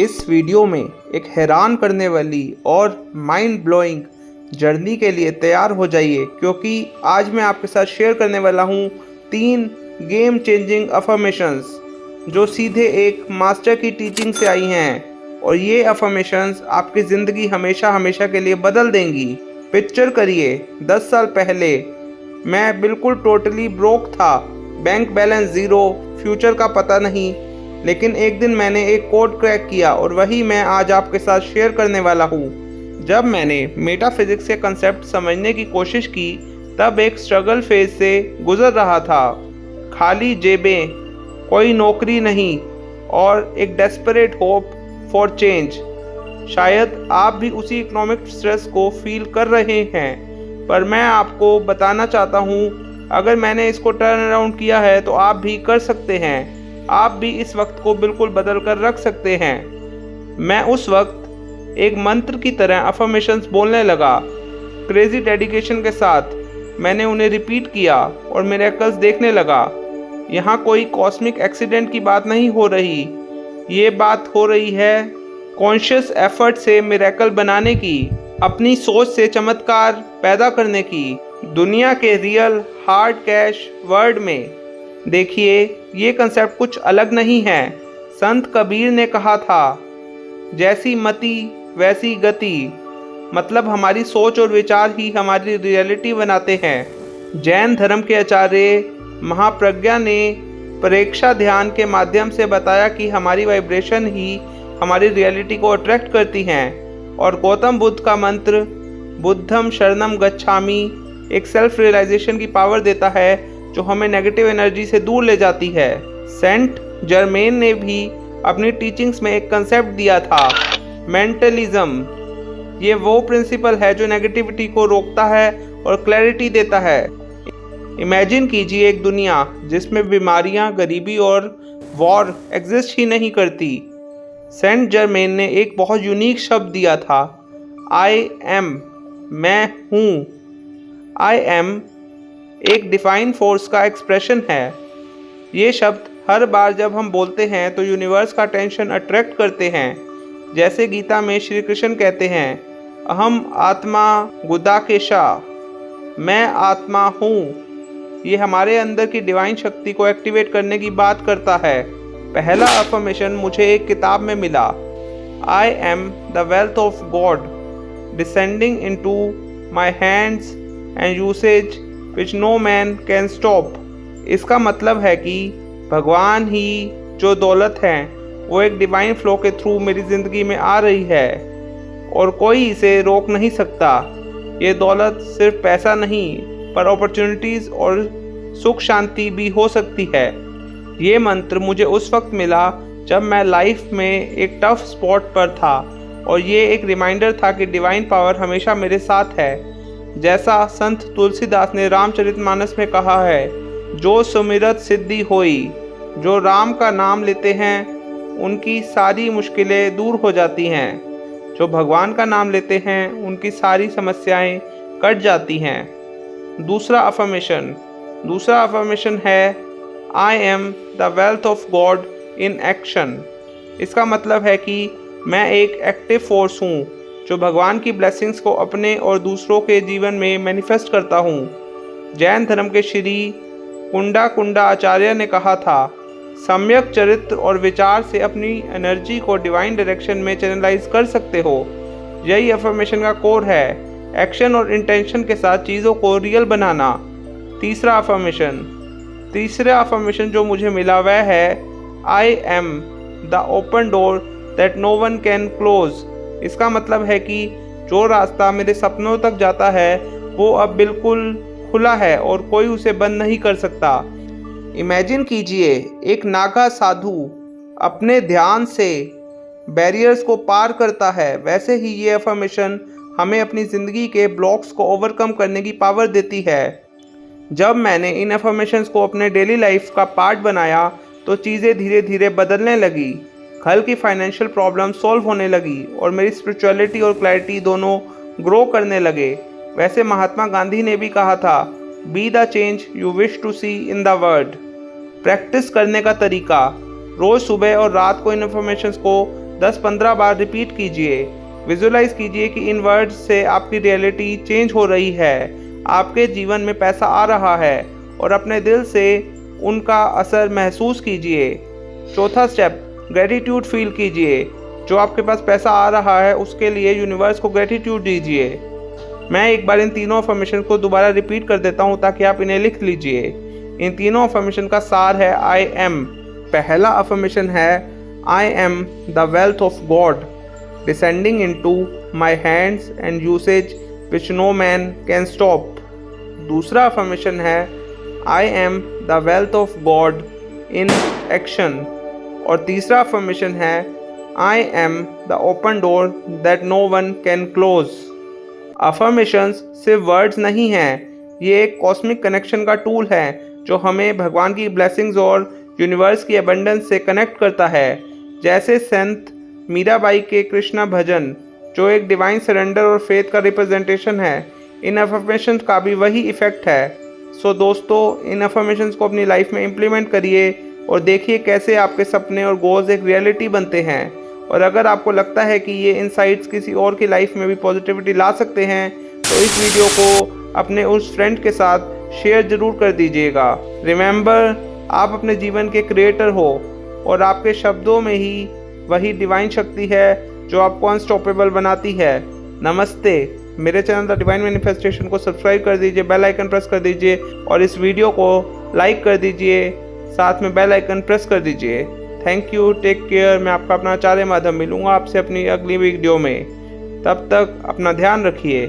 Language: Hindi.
इस वीडियो में एक हैरान करने वाली और माइंड ब्लोइंग जर्नी के लिए तैयार हो जाइए, क्योंकि आज मैं आपके साथ शेयर करने वाला हूँ 3 गेम चेंजिंग अफर्मेशंस जो सीधे एक मास्टर की टीचिंग से आई हैं, और ये अफर्मेशंस आपकी ज़िंदगी हमेशा हमेशा के लिए बदल देंगी। पिक्चर करिए, 10 साल पहले मैं बिल्कुल टोटली ब्रोक था, बैंक बैलेंस ज़ीरो, फ्यूचर का पता नहीं। लेकिन एक दिन मैंने एक कोड क्रैक किया और वही मैं आज आपके साथ शेयर करने वाला हूँ। जब मैंने मेटाफिजिक्स के कंसेप्ट समझने की कोशिश की, तब एक स्ट्रगल फेज से गुजर रहा था। खाली जेबें, कोई नौकरी नहीं और एक डेस्परेट होप फॉर चेंज। शायद आप भी उसी इकोनॉमिक स्ट्रेस को फील कर रहे हैं, पर मैं आपको बताना चाहता हूँ, अगर मैंने इसको टर्न अराउंड किया है तो आप भी कर सकते हैं। आप भी इस वक्त को बिल्कुल बदल कर रख सकते हैं। मैं उस वक्त एक मंत्र की तरह अफर्मेशंस बोलने लगा, क्रेजी डेडिकेशन के साथ मैंने उन्हें रिपीट किया और मिरेकल्स देखने लगा। यहाँ कोई कॉस्मिक एक्सीडेंट की बात नहीं हो रही, ये बात हो रही है कॉन्शियस एफर्ट से मिरेकल बनाने की, अपनी सोच से चमत्कार पैदा करने की, दुनिया के रियल हार्ड कैश वर्ल्ड में। देखिए, ये कंसेप्ट कुछ अलग नहीं है। संत कबीर ने कहा था, जैसी मति वैसी गति, मतलब हमारी सोच और विचार ही हमारी रियलिटी बनाते हैं। जैन धर्म के आचार्य महाप्रज्ञा ने प्रेक्षा ध्यान के माध्यम से बताया कि हमारी वाइब्रेशन ही हमारी रियलिटी को अट्रैक्ट करती हैं। और गौतम बुद्ध का मंत्र बुद्धम शरणम गच्छामि एक सेल्फ रियलाइजेशन की पावर देता है, जो हमें नेगेटिव एनर्जी से दूर ले जाती है। सेंट जर्मेन ने भी अपनी टीचिंग्स में एक कंसेप्ट दिया था, मेंटलिज्म। ये वो प्रिंसिपल है जो नेगेटिविटी को रोकता है और क्लैरिटी देता है। इमेजिन कीजिए एक दुनिया जिसमें बीमारियां, गरीबी और वॉर एग्जिस्ट ही नहीं करती। सेंट जर्मेन ने एक बहुत यूनिक शब्द दिया था, आई एम, मैं हूँ। आई एम एक डिफाइन फोर्स का एक्सप्रेशन है। ये शब्द हर बार जब हम बोलते हैं तो यूनिवर्स का अटेंशन अट्रैक्ट करते हैं। जैसे गीता में श्री कृष्ण कहते हैं, अहम आत्मा गुदाकेशा, मैं आत्मा हूँ। ये हमारे अंदर की डिवाइन शक्ति को एक्टिवेट करने की बात करता है। पहला अफर्मेशन मुझे एक किताब में मिला, I am the wealth of God descending into my hands and uses which no man can stop. इसका मतलब है कि भगवान ही जो दौलत है, वो एक डिवाइन फ्लो के थ्रू मेरी ज़िंदगी में आ रही है और कोई इसे रोक नहीं सकता। ये दौलत सिर्फ पैसा नहीं, पर अपॉर्चुनिटीज़ और सुख शांति भी हो सकती है। ये मंत्र मुझे उस वक्त मिला जब मैं लाइफ में एक टफ स्पॉट पर था, और ये एक रिमाइंडर था कि डिवाइन पावर हमेशा मेरे साथ है। जैसा संत तुलसीदास ने रामचरितमानस में कहा है, जो सुमिरत सिद्धि होई, जो राम का नाम लेते हैं उनकी सारी मुश्किलें दूर हो जाती हैं। जो भगवान का नाम लेते हैं उनकी सारी समस्याएं कट जाती हैं। दूसरा अफर्मेशन है, I am the wealth of God in action. इसका मतलब है कि मैं एक एक्टिव फोर्स हूँ जो भगवान की ब्लेसिंग्स को अपने और दूसरों के जीवन में मैनिफेस्ट करता हूँ। जैन धर्म के श्री कुंडा आचार्य ने कहा था, सम्यक चरित्र और विचार से अपनी एनर्जी को डिवाइन डायरेक्शन में चैनलाइज कर सकते हो। यही अफर्मेशन का कोर है, एक्शन और इंटेंशन के साथ चीज़ों को रियल बनाना। तीसरा अफर्मेशन जो मुझे मिला वह है, I am the open door that no one can close. इसका मतलब है कि जो रास्ता मेरे सपनों तक जाता है वो अब बिल्कुल खुला है और कोई उसे बंद नहीं कर सकता। इमेजिन कीजिए, एक नागा साधु अपने ध्यान से बैरियर्स को पार करता है। वैसे ही ये अफर्मेशन हमें अपनी ज़िंदगी के ब्लॉक्स को ओवरकम करने की पावर देती है। जब मैंने इन अफर्मेशंस को अपने डेली लाइफ का पार्ट बनाया तो चीज़ें धीरे धीरे बदलने लगी। घर की फाइनेंशियल प्रॉब्लम सॉल्व होने लगी और मेरी स्पिरिचुअलिटी और क्लैरिटी दोनों ग्रो करने लगे। वैसे महात्मा गांधी ने भी कहा था, be the change you wish to see in the world. Practice करने का तरीका, रोज़ सुबह और रात को इन इन्फॉर्मेशन को 10-15 बार रिपीट कीजिए। विजुलाइज कीजिए कि इन वर्ड्स से आपकी रियलिटी चेंज हो रही है, आपके जीवन में पैसा आ रहा है और अपने दिल से उनका असर महसूस कीजिए। चौथा स्टेप, ग्रेटिट्यूड फील कीजिए। जो आपके पास पैसा आ रहा है उसके लिए यूनिवर्स को ग्रेटिट्यूड दीजिए। मैं एक बार इन तीनों अफर्मेशन को दोबारा रिपीट कर देता हूँ ताकि आप इन्हें लिख लीजिए। इन तीनों अफर्मेशन का सार है आई एम। पहला अफर्मेशन है I am the wealth of God descending into my hands and uses which no man can stop. दूसरा अफर्मेशन है I am the wealth of God in action. और तीसरा अफर्मेशन है I am the open door that no one can close. Affirmations सिर्फ वर्ड्स नहीं हैं, ये एक कॉस्मिक कनेक्शन का टूल है जो हमें भगवान की ब्लेसिंग्स और यूनिवर्स की अबंडेंस से कनेक्ट करता है। जैसे संत मीराबाई के कृष्णा भजन जो एक डिवाइन सरेंडर और फेथ का रिप्रेजेंटेशन है, इन अफर्मेशंस का भी वही इफ़ेक्ट है। सो दोस्तों, इन अफर्मेशंस को अपनी लाइफ में इम्प्लीमेंट करिए और देखिए कैसे आपके सपने और गोल्स एक रियलिटी बनते हैं। और अगर आपको लगता है कि ये इनसाइट्स किसी और की लाइफ में भी पॉजिटिविटी ला सकते हैं तो इस वीडियो को अपने उस फ्रेंड के साथ शेयर ज़रूर कर दीजिएगा। रिमेंबर, आप अपने जीवन के क्रिएटर हो और आपके शब्दों में ही वही डिवाइन शक्ति है जो आपको अनस्टॉपेबल बनाती है। नमस्ते। मेरे चैनल द डिवाइन मैनिफेस्टेशन को सब्सक्राइब कर दीजिए, बेल आइकन प्रेस कर दीजिए और इस वीडियो को लाइक कर दीजिए, साथ में बेल आइकन प्रेस कर दीजिए। Thank you, take care. मैं आपका अपना आचार्य माधव मिलूंगा आपसे अपनी अगली वीडियो में। तब तक अपना ध्यान रखिए।